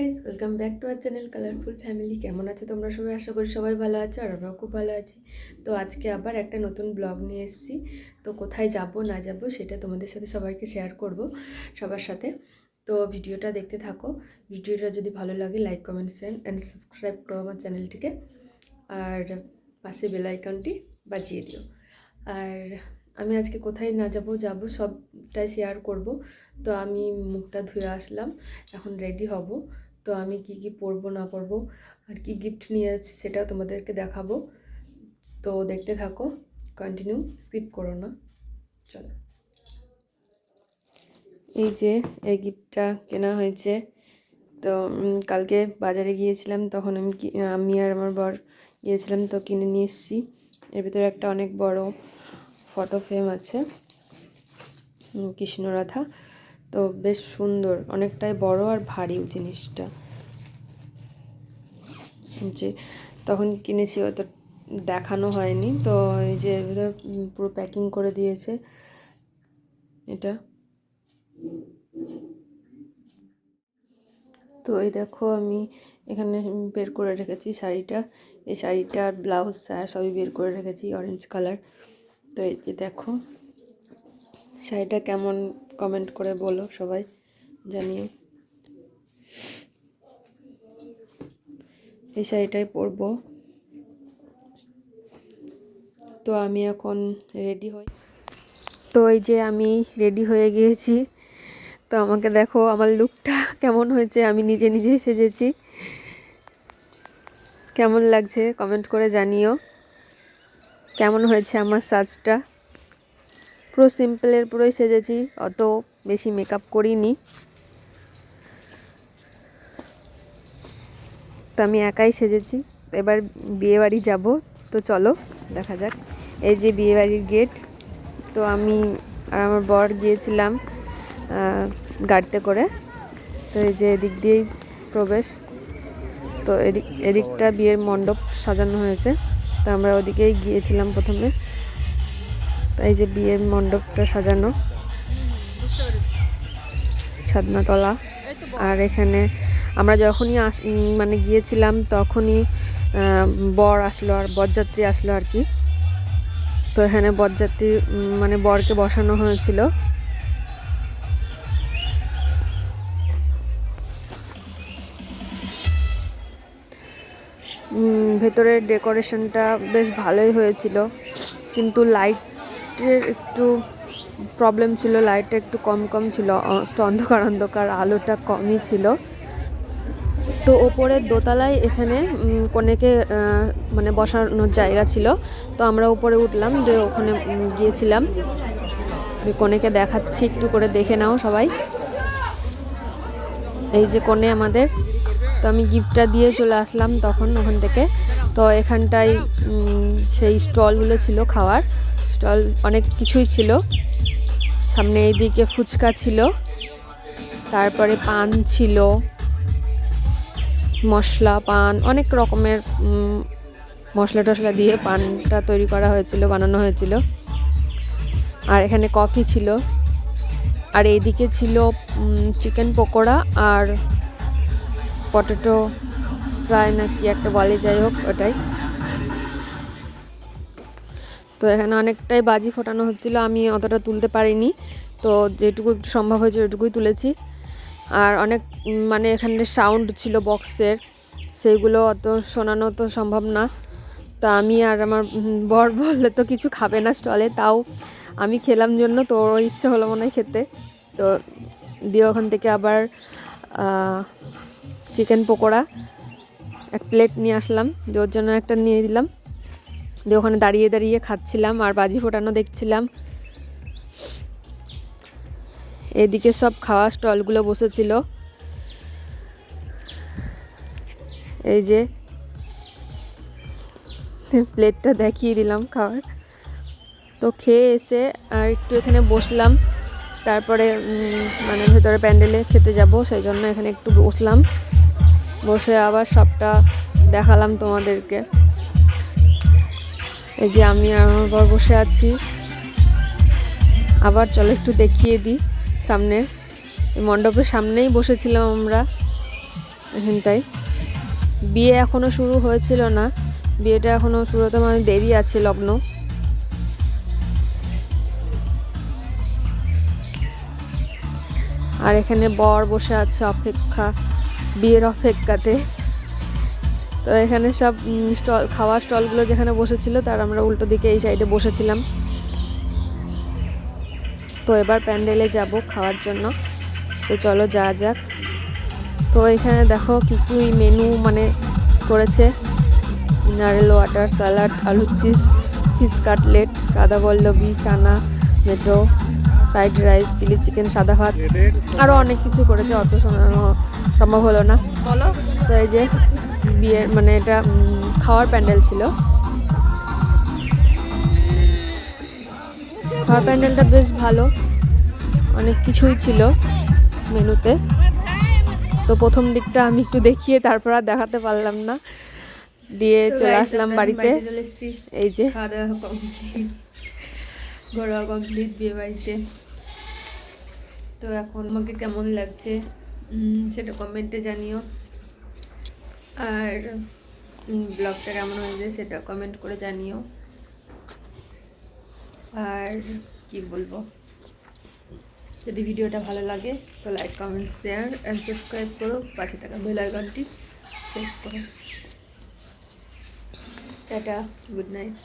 Guys, welcome back to our channel colourful family. কেমন আছো তোমরা সবাই? আশা করি সবাই ভালো আছো আর আমরাও খুব ভালো আছি। তো আজকে আবার একটা নতুন ব্লগ নিয়ে এসেছি। তো কোথায় যাব না যাব সেটা তোমাদের সাথে সবাইকে শেয়ার করব, সবার সাথে। তো ভিডিওটা দেখতে থাকো। ভিডিওটা যদি ভালো লাগে like comment share and subscribe করো আমার চ্যানেলটিকে, আর পাশে বেল আইকনটি বাজিয়ে দিও। আর আমি আজকে কোথায় না যাব সবটাই শেয়ার করব। তো আমি মুখটা ধুয়ে আসলাম, এখন রেডি হব। তো আমি কি কি পরবো না পরবো আর কি গিফট নিয়ে আছি সেটাও তোমাদেরকে দেখাবো। তো দেখতে থাকো, কন্টিনিউ, স্কিপ করো না। চলো, এই যে এই গিফটটা কেনা হয়েছে। তো কালকে বাজারে গিয়েছিলাম, তখন আমি আর আমার বর গিয়েছিলাম, তো কিনে নিয়ে এসেছি। এর ভিতরে একটা অনেক বড় ফটো ফ্রেম আছে, কৃষ্ণরাধা। তো বেশ সুন্দর, অনেকটাই বড় আর ভারী জিনিসটা। যে তখন কিনেছি অত দেখানো হয়নি। তো এই যে পুরো প্যাকিং করে দিয়েছে এটা। তো এই দেখো, আমি এখানে বের করে রেখেছি শাড়িটা। এই শাড়িটা আর ব্লাউজ সবই বের করে রেখেছি, অরেঞ্জ কালার। তো এই যে দেখো শাড়িটা কেমন, কমেন্ট করে বলো সবাই, জানিও। এই শাড়িটাই পরবো। তো আমি এখন রেডি হই। তো এই যে আমি রেডি হয়ে গিয়েছি। তো আমাকে দেখো, আমার লুকটা কেমন হয়েছে। আমি নিজে নিজেই সেজেছি, কেমন লাগছে কমেন্ট করে জানিও। কেমন হয়েছে আমার সাজটা? পুরো সিম্পলের পুরোই সেজেছি, অত বেশি মেকআপ করিনি। তো আমি একাই সেজেছি। এবার বিয়েবাড়ি যাব, তো চলো দেখা যাক। এই যে বিয়েবাড়ির গেট। তো আমি আর আমার বর গিয়েছিলাম গাড়িতে করে। তো এই যে এদিক দিয়েই প্রবেশ। তো এদিকটা বিয়ের মণ্ডপ সাজানো হয়েছে, তো আমরা ওদিকেই গিয়েছিলাম প্রথমে। তো এই যে বিয়ের মণ্ডপটা সাজানো, ছাদনাতলা। আর এখানে আমরা যখনই মানে গিয়েছিলাম তখনই বর আসলো আর বরযাত্রী আসলো আর কি। তো এখানে বরযাত্রী মানে বরকে বসানো হয়েছিল। ভেতরের ডেকোরেশনটা বেশ ভালোই হয়েছিল, কিন্তু লাইটের একটু প্রবলেম ছিল। লাইটটা একটু কম ছিল, একটু অন্ধকার অন্ধকার, আলোটা কমই ছিল। তো ওপরের দোতলায় এখানে কনেকে মানে বসানোর জায়গা ছিল। তো আমরা উপরে উঠলাম, যে ওখানে গিয়েছিলাম। কনেকে দেখাচ্ছি, একটু করে দেখে নাও সবাই। এই যে কনে আমাদের। তো আমি গিফটটা দিয়ে চলে আসলাম তখন ওখান থেকে। তো এখানটায় সেই স্টলগুলো ছিল, খাওয়ার স্টল অনেক কিছুই ছিল। সামনে এইদিকে ফুচকা ছিল, তারপরে পান ছিল, মশলা পান, অনেক রকমের মশলা টশলা দিয়ে পানটা তৈরি করা হয়েছিল, বানানো হয়েছিল। আর এখানে কফি ছিল। আর এইদিকে ছিল চিকেন পকোড়া আর পটেটো ফ্রাই না কি একটা বলে, যাই হোক ওটাই। তো এখানে অনেকটাই বাজি ফোটানো হচ্ছিল, আমি অতটা তুলতে পারিনি। তো যেটুকু একটু সম্ভব হয়েছে ওইটুকুই তুলেছি। আর অনেক মানে এখানে সাউন্ড ছিল বক্সের, সেইগুলো অত শোনানো তো সম্ভব না। তো আমি আর আমার বর বললে তো কিছু খাবে না স্টলে, তাও আমি খেলাম জন্য, তো ওর ইচ্ছে হলো মনে হয় খেতে। তো দিয়ে ওখান থেকে আবার চিকেন পকোড়া এক প্লেট নিয়ে আসলাম, যে ওর জন্য একটা নিয়ে দিলাম। দিয়ে ওখানে দাঁড়িয়ে দাঁড়িয়ে খাচ্ছিলাম আর বাজি ফোটানো দেখছিলাম। এদিকে সব খাওয়া স্টলগুলো বসেছিল। এই যে প্লেটটা দেখিয়ে দিলাম খাওয়ার। তো খেয়ে এসে আর একটু এখানে বসলাম, তারপরে মানে ভেতরে প্যান্ডেলে খেতে যাব, সেই জন্য এখানে একটু বসলাম। বসে আবার সবটা দেখালাম তোমাদেরকে। এই যে আমি আর আমার বর বসে আছি। আবার চলো একটু দেখিয়ে দিই। সামনে মণ্ডপের সামনেই বসেছিলাম আমরা। এখানটায়। বিয়ে এখনও শুরু হয়েছিল না, বিয়েটা এখনও শুরু হতে মানে দেরি আছে, লগ্ন। আর এখানে বর বসে আছে বিয়ের অপেক্ষাতে। তো এখানে সব স্টল, খাওয়ার স্টলগুলো যেখানে বসেছিল তার আমরা উল্টো দিকে এই সাইডে বসেছিলাম। তো এবার প্যান্ডেলে যাব খাওয়ার জন্য, তো চলো যাওয়া যাক। তো এখানে দেখো কী কী মেনু মানে করেছে, মিনারেল ওয়াটার, স্যালাড, আলুর চিপস, ফিশ কাটলেট, কাদাবল্লভী, চানা মেটো, ফ্রাইড রাইস, চিলি চিকেন, সাদা ভাত, আরও অনেক কিছু করেছে, অত শোনানো সম্ভব হলো না। বলো। তো এই যে বিয়ের মানে এটা খাওয়ার প্যান্ডেল ছিল। খাওয়ার প্যান্ডেলটা বেশ ভালো, অনেক কিছুই ছিল মেনুতে। তো প্রথম দিকটা আমি একটু দেখিয়ে তারপর আর দেখাতে পারলাম না, দিয়ে চলে আসলাম বাড়িতে। এই যে খাওয়া দাওয়া কমপ্লিট, ঘোরা কমপ্লিট বিয়ে বাড়িতে। তো এখন আমাকে কেমন লাগছে সেটা কমেন্টে জানিও, আর ব্লগটা কেমন হয়েছে সেটা কমেন্ট করে জানিও। আর কি বলবো, যদি ভিডিওটা ভালো লাগে তো like, comment, share and subscribe করো, পাশে থাকা বেল আইকনটি প্রেস করো। Tata, good night.